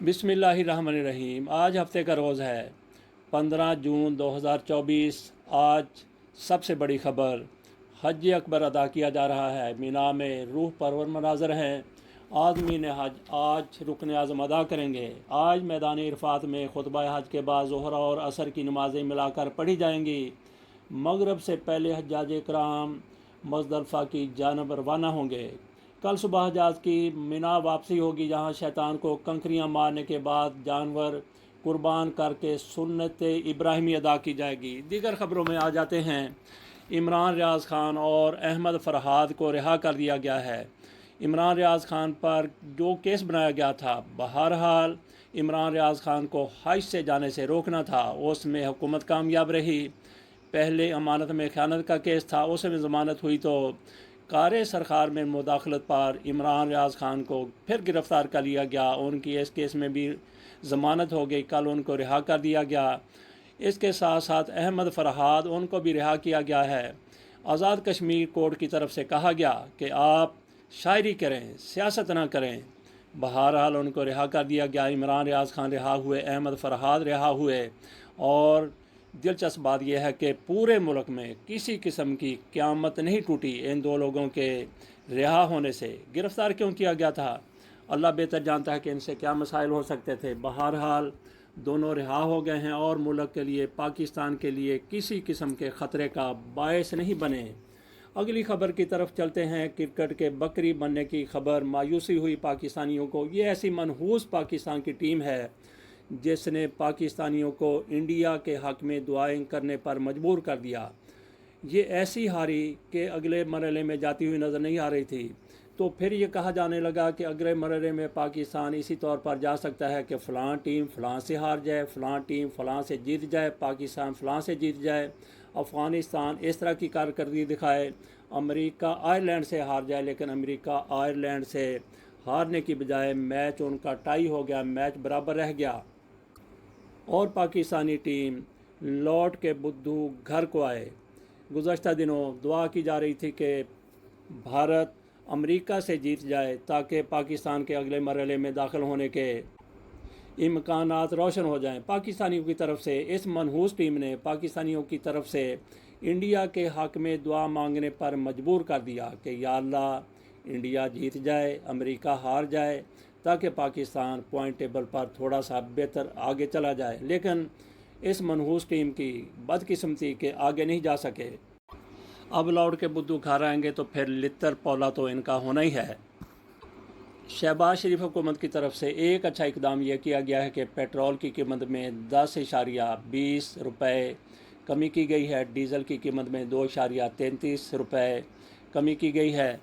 बिस्मिल्लाहिर्रहमानिर्रहीम। आज हफ्ते का रोज़ है 15 जून 2024। आज सबसे बड़ी ख़बर, हज अकबर अदा किया जा रहा है। मीना में रूह परवर मनाज़र हैं। आदमीन हज आज रुकन आज़म अदा करेंगे। आज मैदान इरफात में खुतबा हज के बाद ज़ोहर और असर की नमाज़ें मिलाकर पढ़ी जाएंगी। मगरब से पहले हज्जाज इकराम मुज़दलिफ़ा की जानब रवाना होंगे। कल सुबह हजाज की मीना वापसी होगी, जहां शैतान को कंकरियां मारने के बाद जानवर कुर्बान करके सुन्नत इब्राहिमी अदा की जाएगी। दीगर खबरों में आ जाते हैं। इमरान रियाज खान और अहमद फरहाद को रिहा कर दिया गया है। इमरान रियाज खान पर जो केस बनाया गया था, बहरहाल इमरान रियाज खान को हज से जाने से रोकना था, उसमें हुकूमत कामयाब रही। पहले अमानत में ख़यानत का केस था, उसमें ज़मानत हुई तो कार सरकार में मुदाखलत पर इमरान रियाज खान को फिर गिरफ़्तार कर लिया गया। उनकी इस केस में भी ज़मानत हो गई, कल उनको रिहा कर दिया गया। इसके साथ साथ अहमद फरहाद, उनको भी रिहा किया गया है। आज़ाद कश्मीर कोर्ट की तरफ से कहा गया कि आप शायरी करें, सियासत ना करें। बहरहाल उनको रिहा कर दिया गया। इमरान रियाज खान रिहा हुए, अहमद फरहाद रिहा हुए। और दिलचस्प बात यह है कि पूरे मुल्क में किसी किस्म की क़यामत नहीं टूटी इन दो लोगों के रिहा होने से। गिरफ़्तार क्यों किया गया था, अल्लाह बेहतर जानता है कि इनसे क्या मसाइल हो सकते थे। बहरहाल दोनों रिहा हो गए हैं और मुल्क के लिए, पाकिस्तान के लिए किसी किस्म के ख़तरे का बायस नहीं बने। अगली ख़बर की तरफ चलते हैं। क्रिकेट के बकरी बनने की खबर, मायूसी हुई पाकिस्तानियों को। ये ऐसी मनहूस पाकिस्तान की टीम है जिसने पाकिस्तानियों को इंडिया के हक़ में दुआएं करने पर मजबूर कर दिया। ये ऐसी हारी कि अगले मरहले में जाती हुई नज़र नहीं आ रही थी। तो फिर ये कहा जाने लगा कि अगले मरहले में पाकिस्तान इसी तौर पर जा सकता है कि फ़लाँ टीम फ़लाँ से हार जाए, फ़लाँ टीम फ़लाँ से जीत जाए, पाकिस्तान फ़लाँ से जीत जाए, अफ़गानिस्तान इस तरह की कारकर्दगी दिखाए, अमेरिका आयरलैंड से हार जाए। लेकिन अमेरिका आयरलैंड से हारने की बजाय मैच उनका टाई हो गया, मैच बराबर रह गया और पाकिस्तानी टीम लौट के बुद्धू घर को आए। गुज़श्ता दिनों दुआ की जा रही थी कि भारत अमेरिका से जीत जाए ताकि पाकिस्तान के अगले मरहले में दाखिल होने के इम्कानात रोशन हो जाएं। पाकिस्तानियों की तरफ से इस मनहूस टीम ने पाकिस्तानियों की तरफ से इंडिया के हक़ में दुआ मांगने पर मजबूर कर दिया कि या अल्लाह इंडिया जीत जाए, अमेरिका हार जाए, ताकि पाकिस्तान पॉइंट टेबल पर थोड़ा सा बेहतर आगे चला जाए। लेकिन इस मनहूस टीम की बदकिस्मती के आगे नहीं जा सके। अब लौट के बुद्धू घर आएंगे तो फिर लितर पौला तो इनका होना ही है। शहबाज शरीफ हुकूमत की तरफ से एक अच्छा इकदाम यह किया गया है कि पेट्रोल की कीमत में 10.20 रुपये कमी की गई है। डीज़ल की कीमत में 2.33 रुपये कमी की गई है।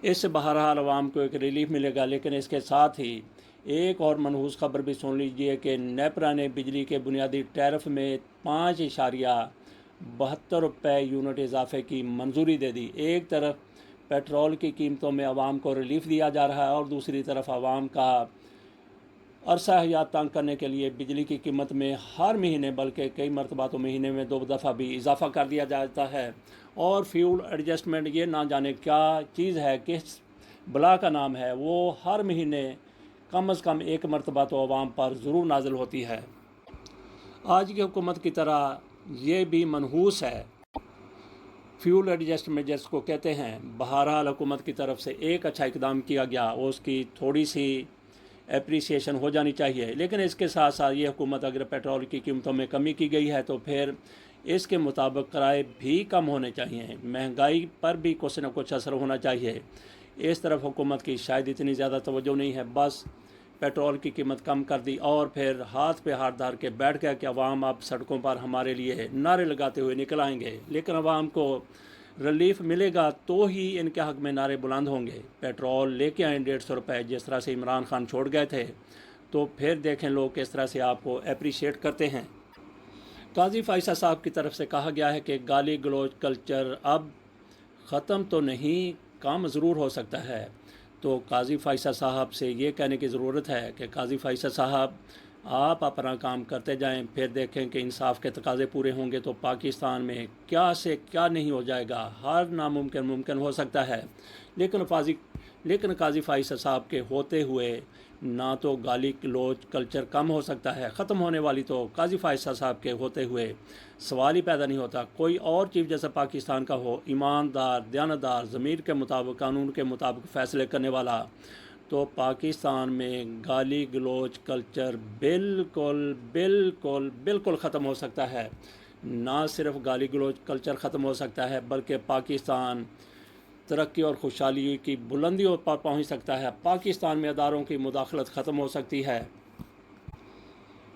इससे बहरहाल आवाम को एक रिलीफ मिलेगा। लेकिन इसके साथ ही एक और मनहूस खबर भी सुन लीजिए कि नेपरा ने बिजली के बुनियादी टैरिफ में 5.72 रुपये यूनिट इजाफे की मंजूरी दे दी। एक तरफ पेट्रोल की कीमतों में आवाम को रिलीफ दिया जा रहा है और दूसरी तरफ आवाम का अरसा हयात तंग करने के लिए बिजली की कीमत में हर महीने, बल्कि कई मरतबा तो महीने में 2 दफ़ा भी इजाफा कर दिया जाता है। और फ्यूल एडजस्टमेंट, ये ना जाने क्या चीज़ है, किस बला का नाम है, वो हर महीने कम अज़ कम एक मरतबा तो आवाम पर ज़रूर नाजिल होती है। आज की हुकूमत की तरह ये भी मनहूस है, फ्यूल एडजस्टमेंट जिसको कहते हैं। बहरहाल हुकूमत की तरफ से एक अच्छा इकदाम किया गया, उसकी थोड़ी सी एप्रीसिएशन हो जानी चाहिए। लेकिन इसके साथ साथ ये हुकूमत, अगर पेट्रोल की कीमतों में कमी की गई है तो फिर इसके मुताबिक किराए भी कम होने चाहिए, महंगाई पर भी कुछ न कुछ असर होना चाहिए। इस तरफ हुकूमत की शायद इतनी ज़्यादा तवज्जो नहीं है। बस पेट्रोल की कीमत कम कर दी और फिर हाथ पे हाथ धर के बैठ गया कि अवाम अब सड़कों पर हमारे लिए नारे लगाते हुए निकल आएंगे। लेकिन अवाम को रिलीफ मिलेगा तो ही इनके हक़ में नारे बुलंद होंगे। पेट्रोल लेके आए 150 रुपये, जिस तरह से इमरान खान छोड़ गए थे, तो फिर देखें लोग किस तरह से आपको अप्रिशिएट करते हैं। काजी फ़ाइसा साहब की तरफ से कहा गया है कि गाली गलौज कल्चर अब ख़त्म तो नहीं, कम ज़रूर हो सकता है। तो काजी फ़ाइसा साहब से ये कहने की ज़रूरत है कि काजी फ़ाइसा साहब, आप अपना काम करते जाएं, फिर देखें कि इंसाफ के तकाज़े पूरे होंगे तो पाकिस्तान में क्या से क्या नहीं हो जाएगा। हर नामुमकिन मुमकिन हो सकता है। लेकिन لیکن قاضی فائز صاحب کے ہوتے ہوئے نہ تو گالی گلوچ کلچر کم ہو سکتا ہے، ختم ہونے والی تو قاضی فائز صاحب کے ہوتے ہوئے سوال ہی پیدا نہیں ہوتا۔ کوئی اور چیف جیسا پاکستان کا ہو، ایماندار، دیانتدار، ضمیر کے مطابق، قانون کے مطابق فیصلے کرنے والا، تو پاکستان میں گالی گلوچ کلچر بالکل بالکل بالکل ختم ہو سکتا ہے۔ نہ صرف گالی گلوچ کلچر ختم ہو سکتا ہے بلکہ پاکستان ترقی اور خوشحالی کی بلندیوں پر پہنچ سکتا ہے۔ پاکستان میں اداروں کی مداخلت ختم ہو سکتی ہے،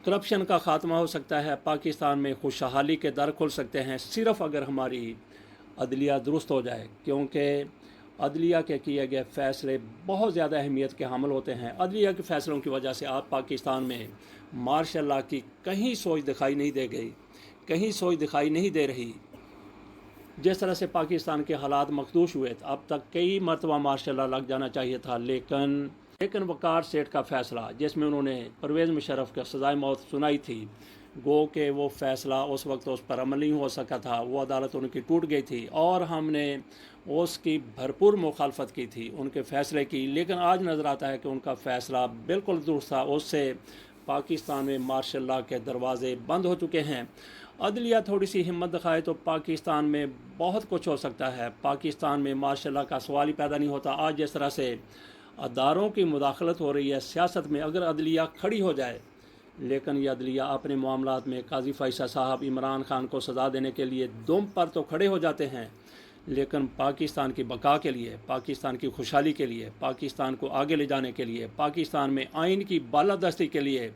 کرپشن کا خاتمہ ہو سکتا ہے، پاکستان میں خوشحالی کے در کھل سکتے ہیں، صرف اگر ہماری عدلیہ درست ہو جائے، کیونکہ عدلیہ کے کیے گئے فیصلے بہت زیادہ اہمیت کے حامل ہوتے ہیں۔ عدلیہ کے فیصلوں کی وجہ سے آپ پاکستان میں ماشاء اللہ کی کہیں سوچ دکھائی نہیں دے گئی، کہیں سوچ دکھائی نہیں دے رہی۔ جس طرح سے پاکستان کے حالات مخدوش ہوئے، اب تک کئی مرتبہ ماشاء اللہ لگ جانا چاہیے تھا، لیکن وقار سیٹھ کا فیصلہ جس میں انہوں نے پرویز مشرف کا سزائے موت سنائی تھی، گو کہ وہ فیصلہ اس وقت اس پر عمل نہیں ہو سکا تھا، وہ عدالت ان کی ٹوٹ گئی تھی اور ہم نے اس کی بھرپور مخالفت کی تھی، ان کے فیصلے کی، لیکن آج نظر آتا ہے کہ ان کا فیصلہ بالکل درست تھا۔ اس سے پاکستان میں ماشاء اللہ کے دروازے بند ہو چکے ہیں۔ عدلیہ تھوڑی سی ہمت دکھائے تو پاکستان میں بہت کچھ ہو سکتا ہے۔ پاکستان میں ماشاء اللہ کا سوال ہی پیدا نہیں ہوتا۔ آج جس طرح سے اداروں کی مداخلت ہو رہی ہے سیاست میں، اگر عدلیہ کھڑی ہو جائے، لیکن یہ عدلیہ اپنے معاملات میں قاضی فائز صاحب عمران خان کو سزا دینے کے لیے دم پر تو کھڑے ہو جاتے ہیں، لیکن پاکستان کی بقا کے لیے، پاکستان کی خوشحالی کے لیے، پاکستان کو آگے لے جانے کے لیے، پاکستان میں آئین کی بالادستی کے لیے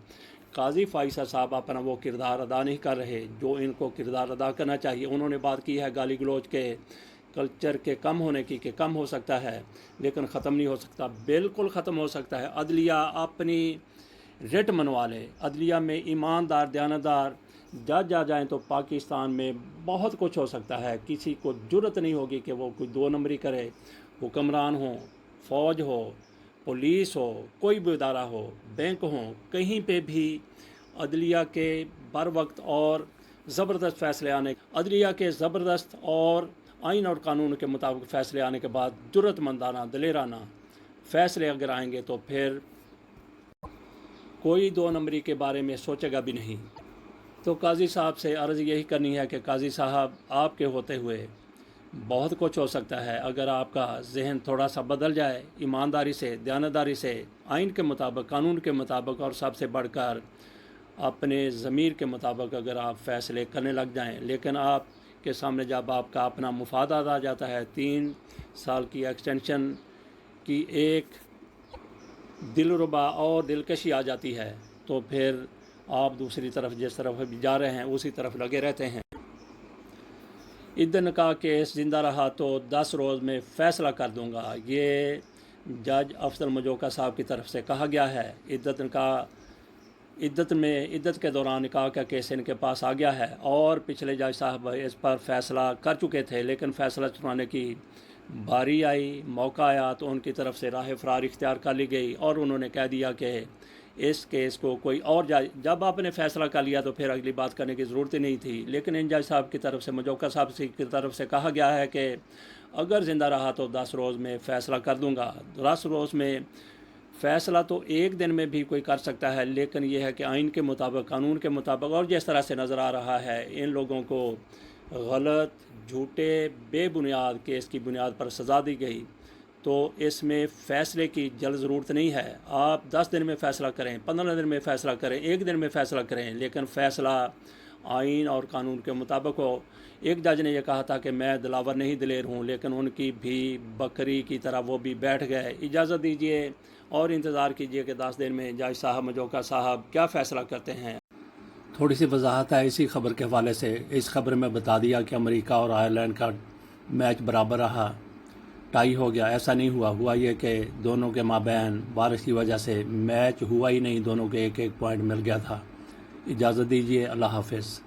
قاضی فائز صاحب اپنا وہ کردار ادا نہیں کر رہے جو ان کو کردار ادا کرنا چاہیے۔ انہوں نے بات کی ہے گالی گلوچ کے کلچر کے کم ہونے کی، کہ کم ہو سکتا ہے لیکن ختم نہیں ہو سکتا، بالکل ختم ہو سکتا ہے۔ عدلیہ اپنی رٹ منوا لے، عدلیہ میں ایماندار دیانتدار جج آ جائیں تو پاکستان میں بہت کچھ ہو سکتا ہے۔ کسی کو جرت نہیں ہوگی کہ وہ کوئی دو نمبری کرے، حکمران ہوں، فوج ہو، پولیس ہو، کوئی بھی ادارہ ہو، بینک ہوں، کہیں پہ بھی عدلیہ کے بر وقت اور زبردست فیصلے آنے، عدلیہ کے زبردست اور آئین اور قانون کے مطابق فیصلے آنے کے بعد جرت مندانہ، دلیرانہ فیصلے اگر آئیں گے تو پھر کوئی دو نمبری کے بارے میں سوچے گا بھی نہیں۔ تو قاضی صاحب سے عرض یہی کرنی ہے کہ قاضی صاحب آپ کے ہوتے ہوئے بہت کچھ ہو سکتا ہے اگر آپ کا ذہن تھوڑا سا بدل جائے، ایمانداری سے، دیانتداری سے، آئین کے مطابق، قانون کے مطابق، اور سب سے بڑھ کر اپنے ضمیر کے مطابق اگر آپ فیصلے کرنے لگ جائیں۔ لیکن آپ کے سامنے جب آپ کا اپنا مفادات آ جاتا ہے، 3 سال کی ایکسٹینشن کی ایک دلربا اور دلکشی آ جاتی ہے، تو پھر آپ دوسری طرف جس طرف جا رہے ہیں اسی طرف لگے رہتے ہیں۔ ادن کا کیس زندہ رہا تو 10 روز میں فیصلہ کر دوں گا، یہ جج افضل مجوکا صاحب کی طرف سے کہا گیا ہے۔ عدت کے دوران نکاح کا کیس ان کے پاس آ گیا ہے اور پچھلے جج صاحب اس پر فیصلہ کر چکے تھے، لیکن فیصلہ سنانے کی باری آئی، موقع آیا تو ان کی طرف سے راہ فرار اختیار کر لی گئی اور انہوں نے کہہ دیا کہ اس کیس کو کوئی اور جج، جب آپ نے فیصلہ کر لیا تو پھر اگلی بات کرنے کی ضرورت ہی نہیں تھی۔ لیکن ان جج صاحب کی طرف سے، مجوکا صاحب کی طرف سے کہا گیا ہے کہ اگر زندہ رہا تو 10 روز میں فیصلہ کر دوں گا۔ 10 روز میں فیصلہ تو ایک دن میں بھی کوئی کر سکتا ہے، لیکن یہ ہے کہ آئین کے مطابق، قانون کے مطابق، اور جس طرح سے نظر آ رہا ہے ان لوگوں کو غلط، جھوٹے، بے بنیاد کیس کی بنیاد پر سزا دی گئی، تو اس میں فیصلے کی جلد ضرورت نہیں ہے۔ آپ 10 دن میں فیصلہ کریں، 15 دن میں فیصلہ کریں، 1 دن میں فیصلہ کریں، لیکن فیصلہ آئین اور قانون کے مطابق ہو۔ ایک جج نے یہ کہا تھا کہ میں دلاور نہیں دلیر ہوں، لیکن ان کی بھی بکری کی طرح وہ بھی بیٹھ گئے۔ اجازت دیجیے اور انتظار کیجیے کہ 10 دن میں جج صاحب مجوکا صاحب کیا فیصلہ کرتے ہیں۔ تھوڑی سی وضاحت ہے اسی خبر کے حوالے سے۔ اس خبر میں بتا دیا کہ امریکہ اور آئرلینڈ کا میچ برابر رہا، ٹائی ہو گیا۔ ایسا نہیں ہوا یہ کہ دونوں کے مابین بارش کی وجہ سے میچ ہوا ہی نہیں، دونوں کے 1-1 پوائنٹ مل گیا تھا۔ اجازت دیجیے، اللہ حافظ۔